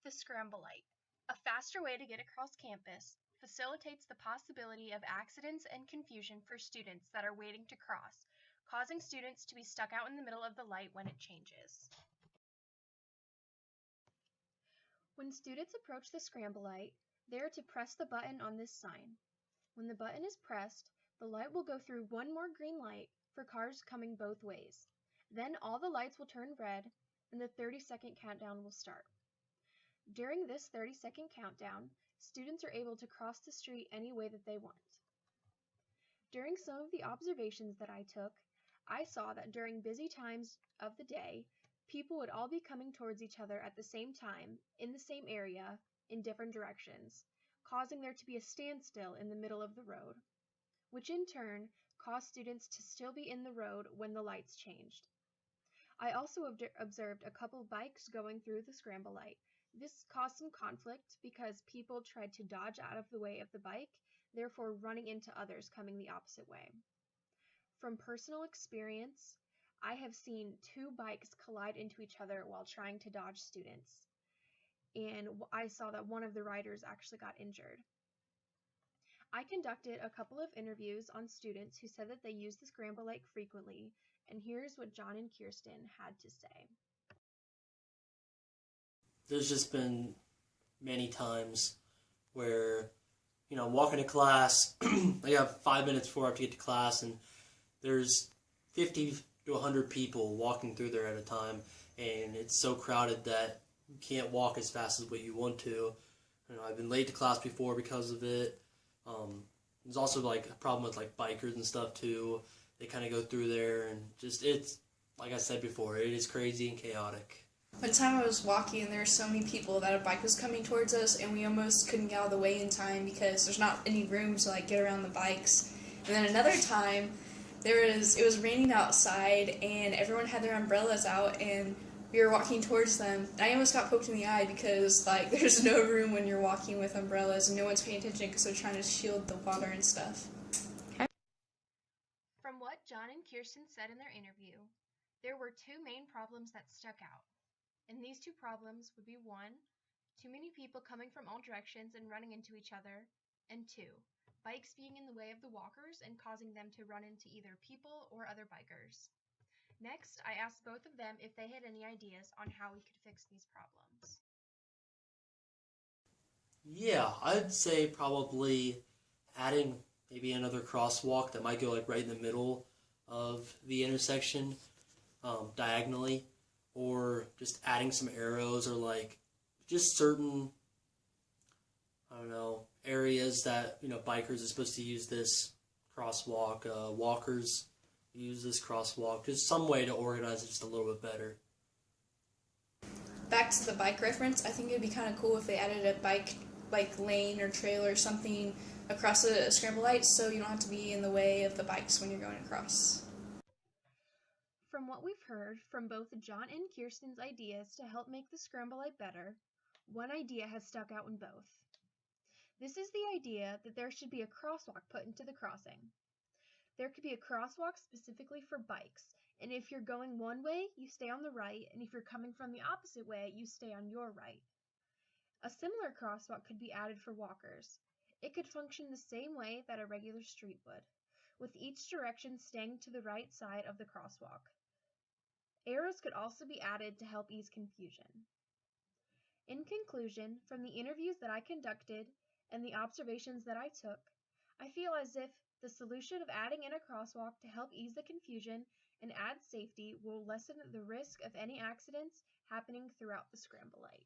The Scramble Light, a faster way to get across campus, facilitates the possibility of accidents and confusion for students that are waiting to cross, causing students to be stuck out in the middle of the light when it changes. When students approach the Scramble Light, they are to press the button on this sign. When the button is pressed, the light will go through one more green light for cars coming both ways. Then all the lights will turn red and the 30-second countdown will start. During this 30-second countdown, students are able to cross the street any way that they want. During some of the observations that I took, I saw that during busy times of the day, people would all be coming towards each other at the same time, in the same area, in different directions, causing there to be a standstill in the middle of the road, which in turn caused students to still be in the road when the lights changed. I also observed a couple bikes going through the Scramble Light. This caused some conflict because people tried to dodge out of the way of the bike, therefore running into others coming the opposite way. From personal experience, I have seen two bikes collide into each other while trying to dodge students, and I saw that one of the riders actually got injured. I conducted a couple of interviews on students who said that they use the Scramble Light frequently, and here's what John and Kirsten had to say. There's just been many times where, I'm walking to class, I have 5 minutes before I have to get to class, and there's 50 to 100 people walking through there at a time, and it's so crowded that you can't walk as fast as what you want to. I've been late to class before because of it. There's also a problem with bikers and stuff too. They kind of go through there, and it's like I said before, it is crazy and chaotic. One time I was walking and there were so many people that a bike was coming towards us and we almost couldn't get out of the way in time because there's not any room to get around the bikes. And then another time it was raining outside and everyone had their umbrellas out and we were walking towards them. And I almost got poked in the eye because there's no room when you're walking with umbrellas and no one's paying attention because they're trying to shield the water and stuff. From what John and Kirsten said in their interview, there were two main problems that stuck out. And these two problems would be 1, too many people coming from all directions and running into each other, and 2, bikes being in the way of the walkers and causing them to run into either people or other bikers. Next, I asked both of them if they had any ideas on how we could fix these problems. Yeah, I'd say probably adding maybe another crosswalk that might go right in the middle of the intersection, diagonally, or just adding some arrows or just certain, areas that, bikers are supposed to use this crosswalk, walkers use this crosswalk, just some way to organize it just a little bit better. Back to the bike reference, I think it'd be kind of cool if they added a bike lane or trail or something across the Scramble Light so you don't have to be in the way of the bikes when you're going across. From what we've heard from both John and Kirsten's ideas to help make the Scramble Light better, one idea has stuck out in both. This is the idea that there should be a crosswalk put into the crossing. There could be a crosswalk specifically for bikes, and if you're going one way, you stay on the right, and if you're coming from the opposite way, you stay on your right. A similar crosswalk could be added for walkers. It could function the same way that a regular street would, with each direction staying to the right side of the crosswalk. Arrows could also be added to help ease confusion. In conclusion, from the interviews that I conducted and the observations that I took, I feel as if the solution of adding in a crosswalk to help ease the confusion and add safety will lessen the risk of any accidents happening throughout the Scramble Light.